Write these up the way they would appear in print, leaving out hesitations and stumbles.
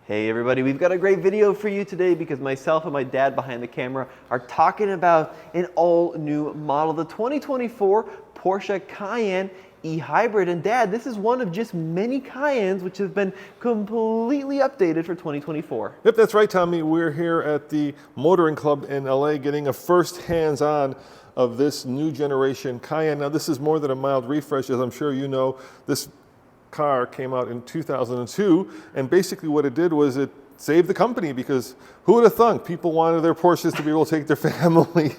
Hey everybody, we've got a great video for you today because myself and my dad behind the camera are talking about an all-new model, the 2024 Porsche Cayenne e-hybrid. And Dad, this is one of just many Cayennes which have been completely updated for 2024. Yep, that's right, Tommy. We're here at the Motoring Club in LA getting a first hands-on of this new generation Cayenne. Now, this is more than a mild refresh, as I'm sure you know. This car came out in 2002, and basically what it did was it saved the company, because who would have thunk people wanted their Porsches to be able to take their family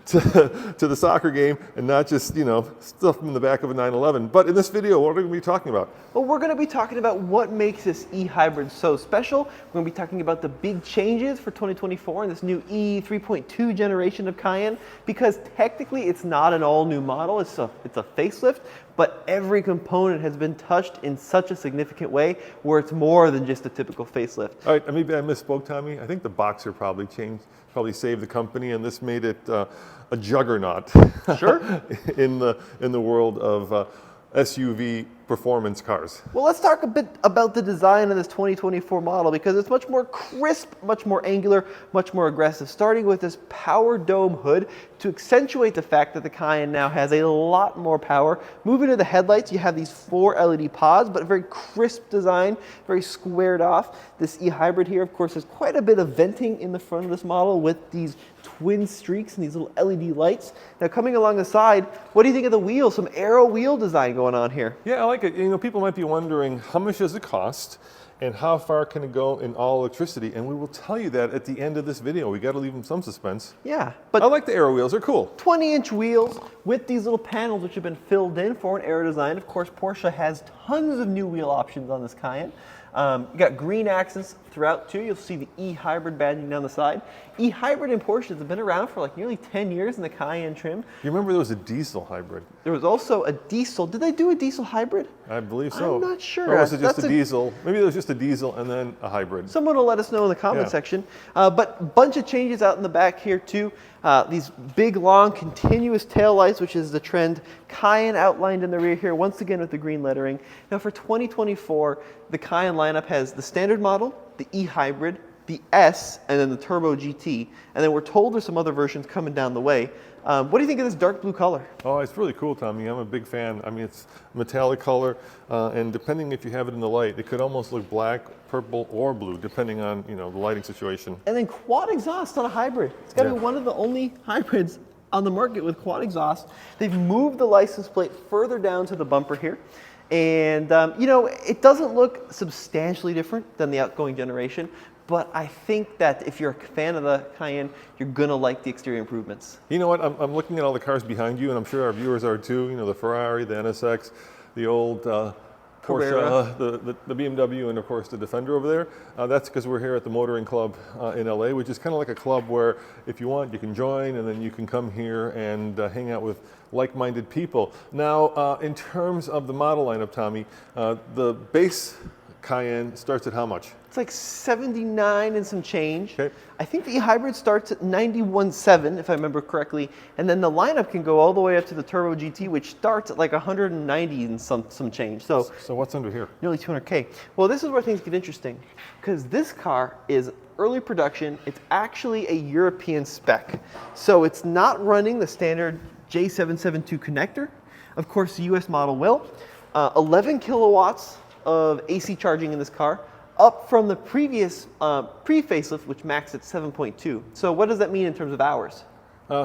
to the soccer game and not just, you know, stuff them in the back of a 911. But in this video, what are we going to be talking about? Well, we're going to be talking about what makes this e-hybrid so special. We're going to be talking about the big changes for 2024 and this new E 3.2 generation of Cayenne, because technically it's not an all-new model, it's a facelift, but every component has been touched in such a significant way where it's more than just a typical facelift. All right, maybe I misspoke, Tommy. I think the boxer probably saved the company, and this made it a juggernaut. Sure. in the world of SUV performance cars. Well, let's talk a bit about the design of this 2024 model, because it's much more crisp, much more angular, much more aggressive, starting with this power dome hood to accentuate the fact that the Cayenne now has a lot more power. Moving to the headlights, you have these 4 LED pods, but a very crisp design, very squared off. This e-hybrid here, of course, has quite a bit of venting in the front of this model with these twin streaks and these little LED lights. Now, coming along the side, what do you think of the wheels? Some aero wheel design going on here. Yeah, I like it. You know, people might be wondering, how much does it cost and how far can it go in all electricity? And we will tell you that at the end of this video. We got to leave them some suspense. Yeah, but I like the aero wheels. They're cool. 20-inch wheels with these little panels which have been filled in for an aero design. Of course, Porsche has tons of new wheel options on this Cayenne. You got green accents throughout too. You'll see the e-hybrid badging down the side. E-hybrid in Porsches have been around for like nearly 10 years in the Cayenne trim. You remember there was a diesel hybrid? There was also a diesel. Did they do a diesel hybrid? I believe so. I'm not sure. Or was it just a diesel? Maybe there was just a diesel and then a hybrid. Someone will let us know in the comment section. But a bunch of changes out in the back here too. These big, long, continuous tail lights, which is the trend. Cayenne outlined in the rear here, once again with the green lettering. Now for 2024, the Cayenne lineup has the standard model, the e-hybrid, the S, and then the Turbo GT. And then we're told there's some other versions coming down the way. What do you think of this dark blue color? Oh, it's really cool, Tommy. I'm a big fan. I mean, it's metallic color, and depending if you have it in the light, it could almost look black, purple, or blue, depending on, you know, the lighting situation. And then quad exhaust on a hybrid. It's got to be one of the only hybrids on the market with quad exhaust. They've moved the license plate further down to the bumper here. And, you know, it doesn't look substantially different than the outgoing generation, but I think that if you're a fan of the Cayenne, you're going to like the exterior improvements. You know what? I'm looking at all the cars behind you, and I'm sure our viewers are too. You know, the Ferrari, the NSX, the old Porsche, the BMW, and of course the Defender over there. That's because we're here at the Motoring Club in LA, which is kind of like a club where if you want, you can join, and then you can come here and hang out with like-minded people. Now, in terms of the model lineup, Tommy, the base Cayenne starts at how much? It's like 79 and some change. Okay. I think the e-hybrid starts at 91.7, if I remember correctly, and then the lineup can go all the way up to the Turbo GT, which starts at like 190 and some change. So what's under here? Nearly 200K. Well, this is where things get interesting, because this car is early production. It's actually a European spec. So it's not running the standard J772 connector. Of course, the US model will. 11 kilowatts of AC charging in this car, up from the previous pre-facelift, which maxed at 7.2. So what does that mean in terms of hours?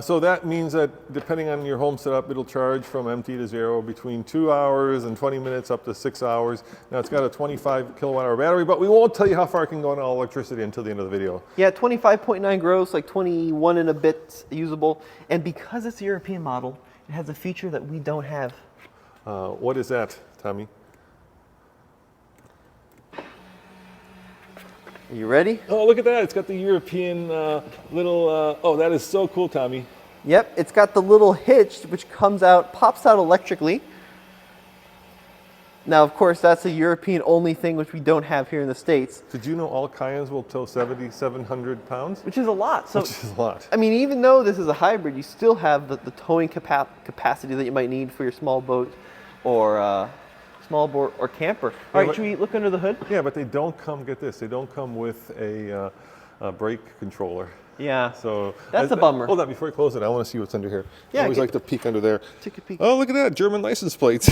So that means that depending on your home setup, it'll charge from empty to zero between 2 hours and 20 minutes up to 6 hours. Now it's got a 25 kilowatt hour battery, but we won't tell you how far it can go on all electricity until the end of the video. Yeah, 25.9 gross, like 21 and a bit usable. And because it's a European model, it has a feature that we don't have. What is that, Tommy? Are you ready? Oh, look at that. It's got the European little, oh, that is so cool, Tommy. Yep, it's got the little hitch which comes out, pops out electrically. Now, of course, that's a European only thing which we don't have here in the States. Did you know all Cayennes will tow 7,700 pounds? Which is a lot. So, which is a lot. I mean, even though this is a hybrid, you still have the towing capacity that you might need for your small boat or small bore, or camper. All right, should we look under the hood? Yeah, but they don't come, get this, they don't come with a brake controller. Yeah, so that's a bummer. Hold on, before you close it, I want to see what's under here. Yeah, I always like to peek under there. Take a peek. Oh, look at that, German license plates.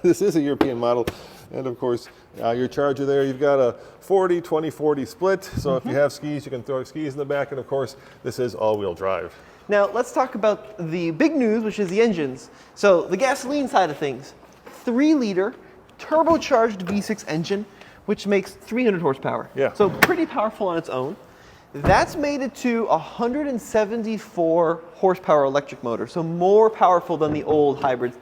This is a European model. And of course, your charger there, you've got a 40, 20, 40 split. So if you have skis, you can throw skis in the back. And of course, this is all-wheel drive. Now, let's talk about the big news, which is the engines. So the gasoline side of things, 3-liter turbocharged V6 engine, which makes 300 horsepower. Yeah. So pretty powerful on its own. That's made it to 174 horsepower electric motor, so more powerful than the old hybrids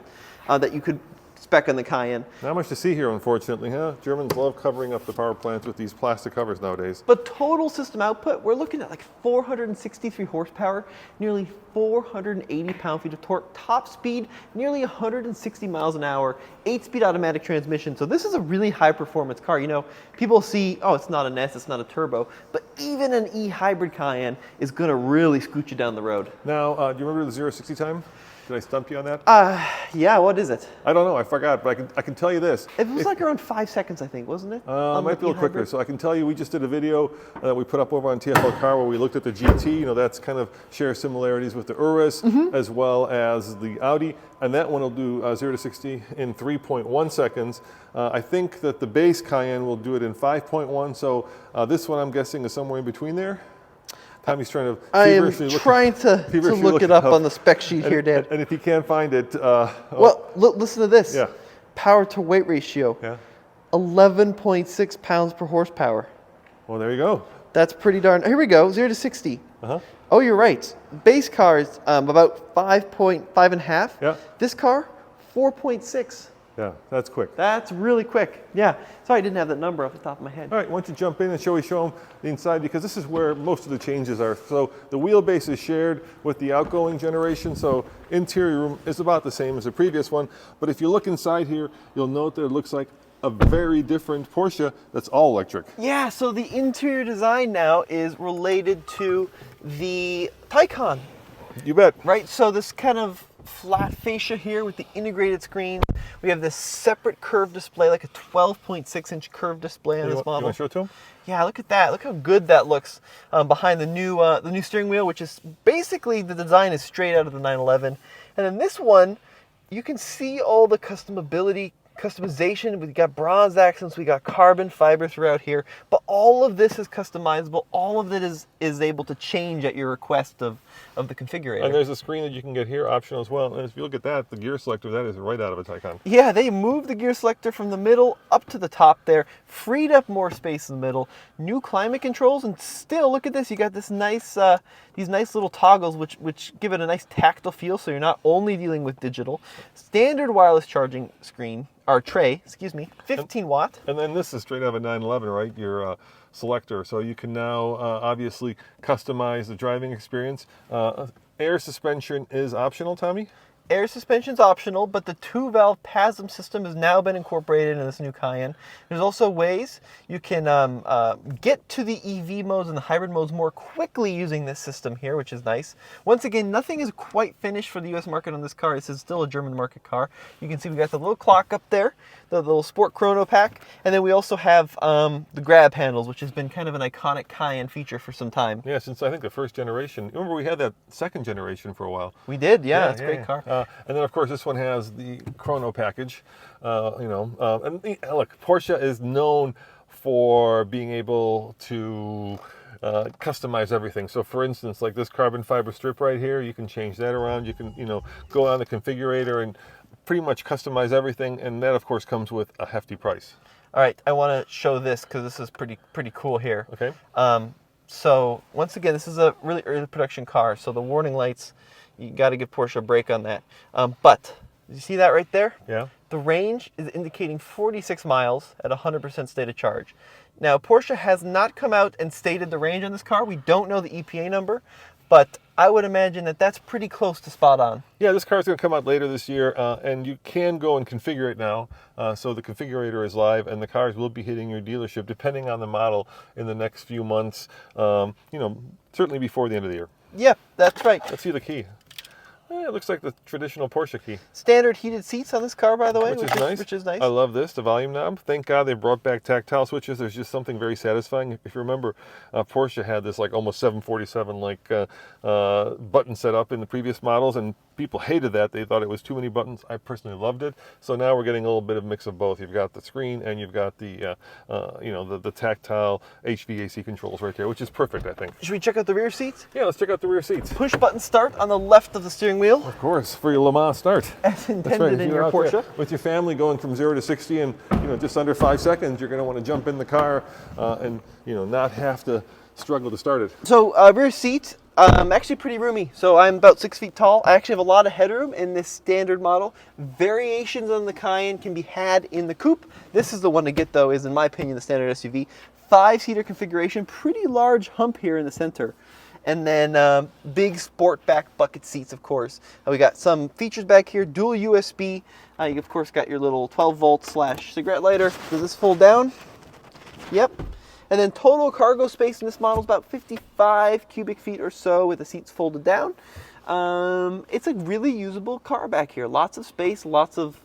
that you could spec on the Cayenne. Not much to see here, unfortunately, huh? Germans love covering up the power plants with these plastic covers nowadays. But total system output, we're looking at like 463 horsepower, nearly 480 pound-feet of torque, top speed, nearly 160 miles an hour, 8-speed automatic transmission. So this is a really high-performance car. You know, people see, oh, it's not an S, it's not a turbo, but even an E-hybrid Cayenne is going to really scoot you down the road. Now, do you remember the 0-60 time? Did I stump you on that? Yeah, what is it? I don't know, I forgot, but I can tell you this. It was like around 5 seconds, I think, wasn't it? It might be a little quicker. So I can tell you, we just did a video that we put up over on TFL Car where we looked at the GT. You know, that's kind of shares similarities with the Urus as well as the Audi. And that one will do 0-60 in 3.1 seconds. I think that the base Cayenne will do it in 5.1. So this one, I'm guessing, is somewhere in between there. Tommy's trying to feverishly look it up on the spec sheet here, Dan. And if he can't find it... well, listen to this. Yeah. Power to weight ratio. Yeah. 11.6 pounds per horsepower. Well, there you go. That's pretty darn... Here we go, 0-60. Uh-huh. Oh, you're right. Base car is about 5.5. Yeah. This car, 4.6. Yeah, that's quick. That's really quick. Yeah. Sorry, I didn't have that number off the top of my head. All right, why don't you jump in and show them the inside, because this is where most of the changes are. So the wheelbase is shared with the outgoing generation, so interior room is about the same as the previous one. But if you look inside here, you'll note that it looks like a very different Porsche that's all electric. Yeah, so the interior design now is related to the Taycan. You bet. Right, so this kind of flat fascia here with the integrated screen. We have this separate curved display, like a 12.6-inch curved display on this model. You want to show it to him? Yeah, look at that. Look how good that looks behind the new steering wheel, which is basically, the design is straight out of the 911. And then this one, you can see all the customization. We've got bronze accents, we got carbon fiber throughout here, but all of this is customizable. All of it is able to change at your request of the configurator. And there's a screen that you can get here, optional as well. And if you look at that, the gear selector, that is right out of a Taycan. Yeah, they moved the gear selector from the middle up to the top there, freed up more space in the middle, new climate controls, and still, look at this, you got this nice, these nice little toggles which give it a nice tactile feel, so you're not only dealing with digital. Standard wireless charging screen, or tray, excuse me, 15 watt. And then this is straight out of a 911, right? Your selector. So you can now obviously customize the driving experience. Air suspension is optional, Tommy? Air suspension's optional, but the 2-valve PASM system has now been incorporated in this new Cayenne. There's also ways you can get to the EV modes and the hybrid modes more quickly using this system here, which is nice. Once again, nothing is quite finished for the US market on this car. This is still a German market car. You can see we got the little clock up there, the little Sport Chrono pack, and then we also have the grab handles, which has been kind of an iconic Cayenne feature for some time. Yeah, since I think the first generation. Remember, we had that second generation for a while. We did, yeah, it's a great car. And then, of course, this one has the Chrono package. Look, Porsche is known for being able to customize everything. So, for instance, like this carbon fiber strip right here, you can change that around. You can, go on the configurator and pretty much customize everything. And that, of course, comes with a hefty price. All right, I want to show this because this is pretty cool here. Okay. So once again, this is a really early production car, so the warning lights, you got to give Porsche a break on that. But you see that right there? Yeah. The range is indicating 46 miles at 100% state of charge. Now, Porsche has not come out and stated the range on this car. We don't know the EPA number, but I would imagine that that's pretty close to spot on. Yeah, this car is going to come out later this year, and you can go and configure it now. So the configurator is live, and the cars will be hitting your dealership, depending on the model, in the next few months, certainly before the end of the year. Yeah, that's right. Let's see the key. It looks like the traditional Porsche key. Standard heated seats on this car, by the way, Which is nice. Which is nice. I love this, the volume knob. Thank God they brought back tactile switches. There's just something very satisfying. If you remember, Porsche had this like almost 747 like button set up in the previous models, and people hated that. They thought it was too many buttons. I personally loved it. So now we're getting a little bit of mix of both. You've got the screen and you've got the the tactile HVAC controls right there, which is perfect, I think. Should we check out the rear seats? Yeah, let's check out the rear seats. Push button start on the left of the steering wheel. Of course, for your Le Mans start. As intended in your Porsche. With your family going from 0 to 60 in just under 5 seconds, you're going to want to jump in the car and not have to struggle to start it. So rear seat, actually pretty roomy. So I'm about 6 feet tall. I actually have a lot of headroom in this standard model. Variations on the Cayenne can be had in the coupe. This is the one to get, though, is in my opinion the standard SUV. 5-seater configuration, pretty large hump here in the center. And then big Sportback bucket seats, of course. We got some features back here, dual USB. You, of course, got your little 12-volt / cigarette lighter. Does this fold down? Yep. And then total cargo space in this model is about 55 cubic feet or so with the seats folded down. It's a really usable car back here. Lots of space, lots of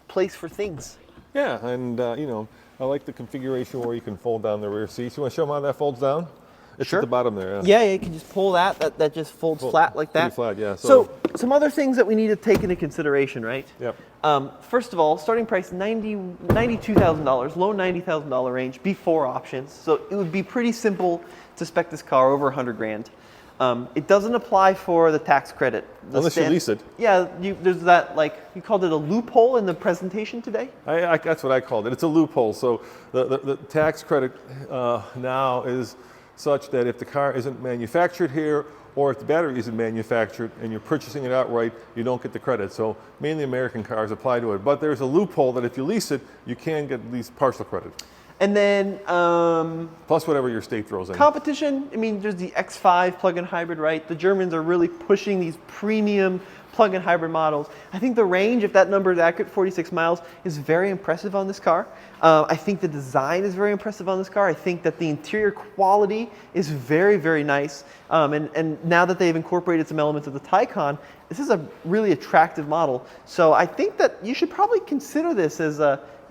place for things. Yeah, and I like the configuration where you can fold down the rear seats. You want to show them how that folds down? It's sure. At the bottom there. Yeah, you can just pull that. That just folds flat like that. Pretty flat, yeah. So some other things that we need to take into consideration, right? Yep. First of all, starting price $92,000, low $90,000 range before options. So it would be pretty simple to spec this car over 100 grand. It doesn't apply for the tax credit. Unless you lease it. Yeah, there's that, like, you called it a loophole in the presentation today? That's what I called it. It's a loophole. So the tax credit now is such that if the car isn't manufactured here or if the battery isn't manufactured and you're purchasing it outright, you don't get the credit. So mainly American cars apply to it. But there's a loophole that if you lease it, you can get at least partial credit. And then plus whatever your state throws in. Competition, I mean, there's the X5 plug-in hybrid, right? The Germans are really pushing these premium plug-in hybrid models. I think the range, if that number is accurate, 46 miles, is very impressive on this car. I think the design is very impressive on this car. I think that the interior quality is very, very nice. And now that they've incorporated some elements of the Taycan, this is a really attractive model. So I think that you should probably consider this as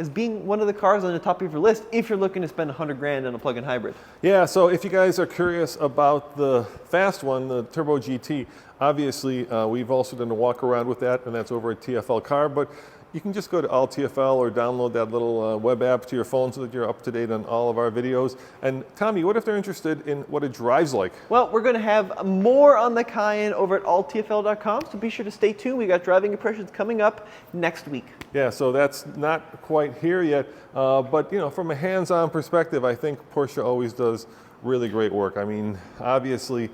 being one of the cars on the top of your list if you're looking to spend 100 grand on a plug-in hybrid. Yeah, so if you guys are curious about the fast one, the Turbo GT, obviously we've also done a walk around with that, and that's over at TFL Car, but you can just go to All TFL or download that little web app to your phone so that you're up to date on all of our videos. And Tommy, what if they're interested in what it drives like? Well, we're going to have more on the Cayenne over at alltfl.com, so be sure to stay tuned. We got driving impressions coming up next week. Yeah, so that's not quite here yet, but from a hands-on perspective, I think Porsche always does really great work. I mean, obviously,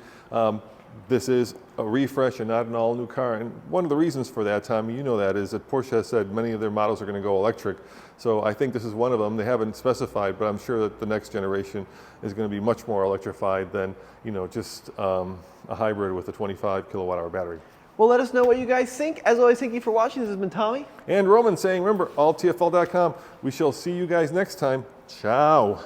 this is a refresh and not an all-new car. And one of the reasons for that, Tommy, you know that, is that Porsche has said many of their models are going to go electric. So I think this is one of them. They haven't specified, but I'm sure that the next generation is going to be much more electrified than, just a hybrid with a 25 kilowatt-hour battery. Well, let us know what you guys think. As always, thank you for watching. This has been Tommy. And Roman saying, remember, alltfl.com. We shall see you guys next time. Ciao.